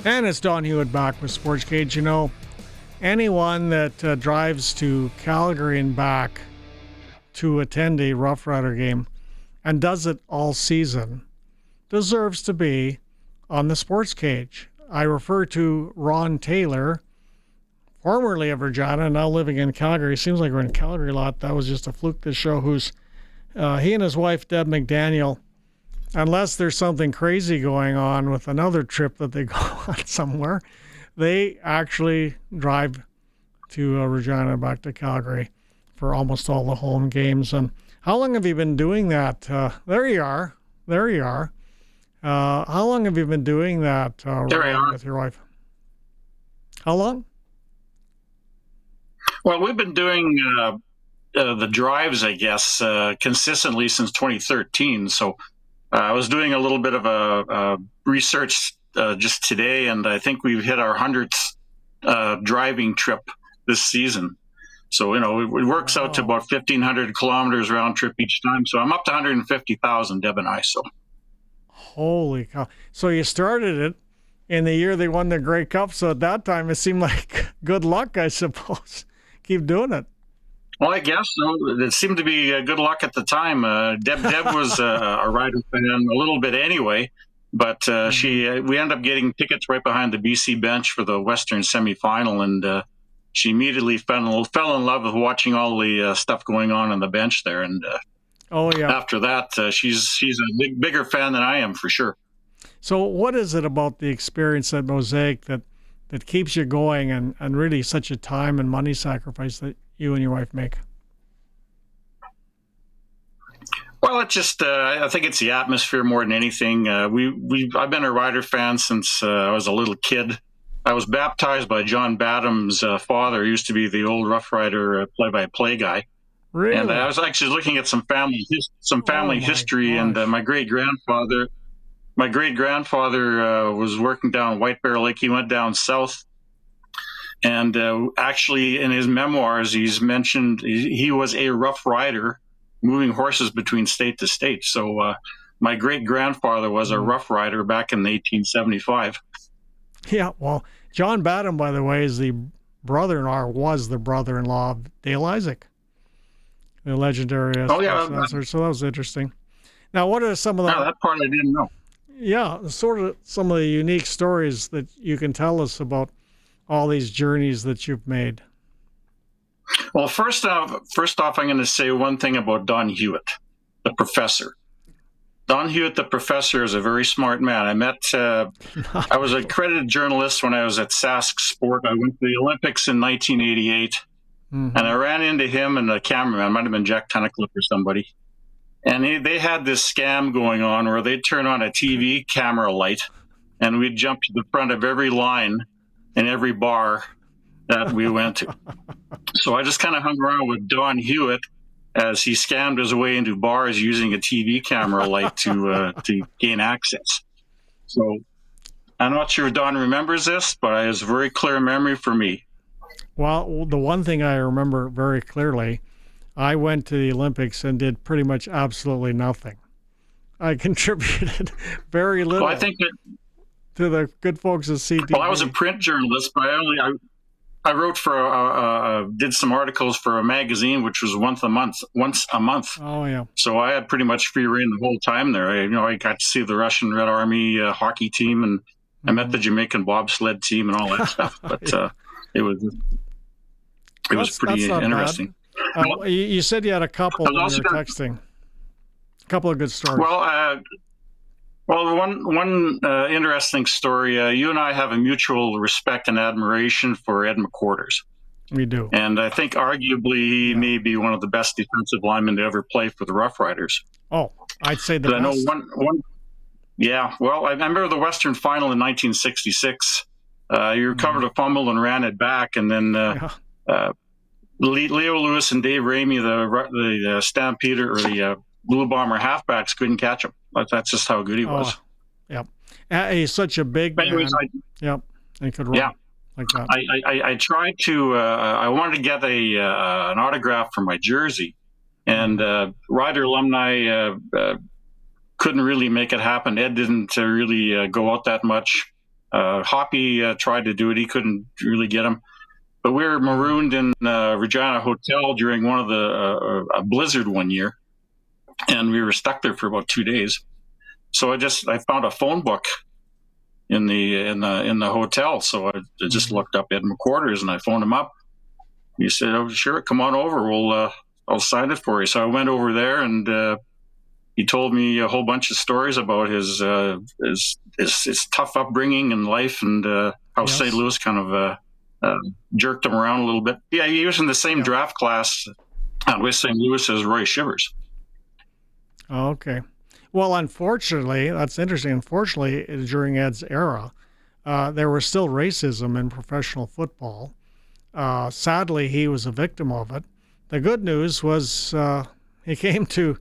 And it's Don Hewitt back with SportsCage. You know, anyone that drives to Calgary and back to attend a Roughrider game and does it all season deserves to be on the SportsCage. I refer to Ron Taylor, formerly of Regina, now living in Calgary. Seems like we're in Calgary a lot. That was just a fluke this show. He and his wife, Deb McDaniel, unless there's something crazy going on with another trip that they go on somewhere, they actually drive to Regina back to Calgary for almost all the home games. And how long have you been doing that? There you are. How long have you been doing that with your wife? How long? Well, we've been doing the drives, I guess, consistently since 2013. So I was doing a little bit of a research just today, and I think we've hit our 100th driving trip this season. So, it works out to about 1,500 kilometers round trip each time. So I'm up to 150,000, Deb and I. So, holy cow. So you started it in the year they won the Grey Cup. So at that time, it seemed like good luck, I suppose. Keep doing it. Well, I guess so. It seemed to be good luck at the time. Deb was a rider fan a little bit anyway, but we ended up getting tickets right behind the BC bench for the Western semifinal, and she immediately fell in love with watching all the stuff going on the bench there. And after that, she's a bigger fan than I am for sure. So, what is it about the experience at Mosaic that keeps you going, and really such a time and money sacrifice that you and your wife make? Well, it just I think it's the atmosphere more than anything. I've been a Rider fan since I was a little kid. I was baptized by John Badham's father, who used to be the old Roughrider play-by-play guy. Really? And I was actually looking at some family history, gosh. and my great grandfather was working down White Bear Lake. He went down south. And actually, in his memoirs, he's mentioned he was a rough rider, moving horses between state to state. So my great-grandfather was a rough rider back in 1875. Yeah, well, John Badham, by the way, was the brother-in-law of Dale Isaac, the legendary announcer. So that was interesting. Now, what are some of the... that part I didn't know. Yeah, sort of some of the unique stories that you can tell us about all these journeys that you've made. Well, first off, I'm going to say one thing about Don Hewitt, the professor. Don Hewitt, the professor, is a very smart man. I was a credited journalist when I was at Sask Sport. I went to the Olympics in 1988, and I ran into him and the cameraman, might have been Jack Tunnicliffe or somebody. And they had this scam going on where they'd turn on a TV camera light, and we'd jump to the front of every line in every bar that we went to. So I just kind of hung around with Don Hewitt as he scammed his way into bars using a TV camera light to gain access. So I'm not sure if Don remembers this, but it was a very clear memory for me. Well, the one thing I remember very clearly, I went to the Olympics and did pretty much absolutely nothing. I contributed very little. Well, I think that to the good folks at CTV. Well, I was a print journalist, but I wrote did some articles for a magazine, which was once a month. Oh yeah. So I had pretty much free reign the whole time there. I got to see the Russian Red Army hockey team, and I met the Jamaican bobsled team and all that stuff. But it was pretty interesting. You said you had a couple when you were texting. A couple of good stories. Well, one interesting story. You and I have a mutual respect and admiration for Ed McQuarters. We do. And I think arguably he may be one of the best defensive linemen to ever play for the Rough Riders. Oh, I'd say the best. I know one. Yeah, well, I remember the Western Final in 1966. He recovered a fumble and ran it back, and then Leo Lewis and Dave Ramey, the Stampeder or the Blue Bomber halfbacks, couldn't catch him. That's just how good he was. Yep. He's such a big man. Yep. He could run like that. I tried to, I wanted to get an autograph for my jersey, and Rider alumni couldn't really make it happen. Ed didn't really go out that much. Hoppy tried to do it. He couldn't really get him. But we were marooned in Regina Hotel during one of the a blizzard one year, and we were stuck there for about 2 days. So I found a phone book in the hotel. So I just looked up Ed McQuarters and I phoned him up. He said, "Oh, sure, come on over. I'll sign it for you." So I went over there, and he told me a whole bunch of stories about his tough upbringing in life, and how St. Louis kind of jerked him around a little bit. Yeah, he was in the same draft class with St. Louis as Roy Shivers. Okay. Well, unfortunately, that's interesting. Unfortunately, during Ed's era, there was still racism in professional football. Sadly, he was a victim of it. The good news was he came to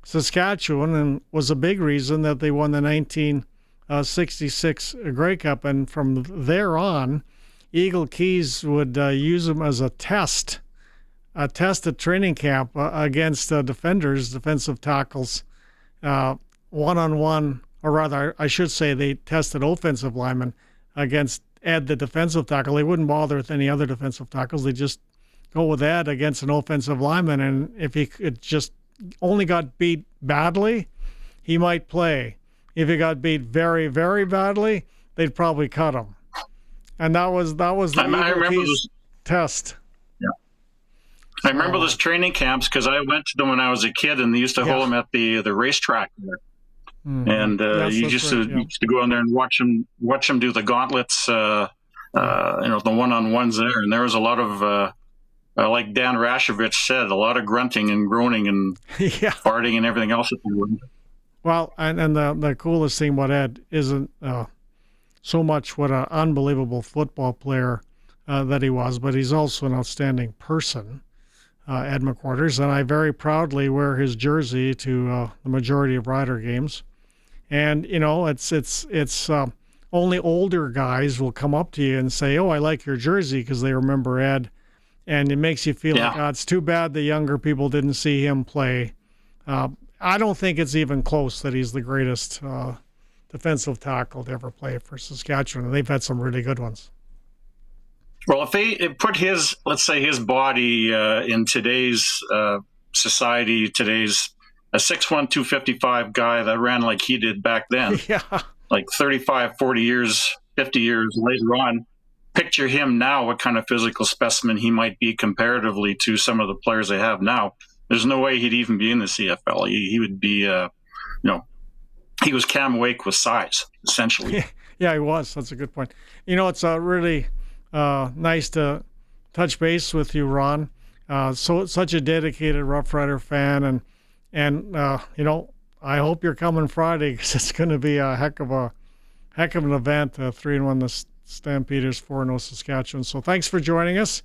Saskatchewan and was a big reason that they won the 1966 Grey Cup. And from there on, Eagle Keys would use him as a test at training camp against defensive tackles, one-on-one, or rather, I should say they tested offensive linemen against Ed, the defensive tackle. They wouldn't bother with any other defensive tackles. They just go with Ed against an offensive lineman, and if he could just only got beat badly, he might play. If he got beat very, very badly, they'd probably cut him. And that was the Eagle Keys test. Yeah. I remember those training camps because I went to them when I was a kid, and they used to hold them at the racetrack there. Mm-hmm. And you used to go in there and watch them do the gauntlets, the one-on-ones there. And there was a lot of, like Dan Rashovich said, a lot of grunting and groaning and farting and everything else. Well, and the coolest thing about Ed isn't so much what an unbelievable football player that he was, but he's also an outstanding person, Ed McQuarters. And I very proudly wear his jersey to the majority of Rider games. And, it's only older guys will come up to you and say, "Oh, I like your jersey," because they remember Ed. And it makes you feel like, it's too bad the younger people didn't see him play. I don't think it's even close that he's the greatest defensive tackle to ever play for Saskatchewan. And they've had some really good ones. Well, if they put his body in today's society, today's a 6'1", 255 guy that ran like he did back then, like 35, 40 years, 50 years later on, picture him now, what kind of physical specimen he might be comparatively to some of the players they have now. There's no way he'd even be in the CFL. He would be, he was Cam Wake with size, essentially. Yeah, he was. That's a good point. It's really nice to touch base with you, Ron. Such a dedicated Roughrider fan, and I hope you're coming Friday, because it's going to be a heck of an event. 3-1 the Stampeders, 4-0 Saskatchewan. So thanks for joining us.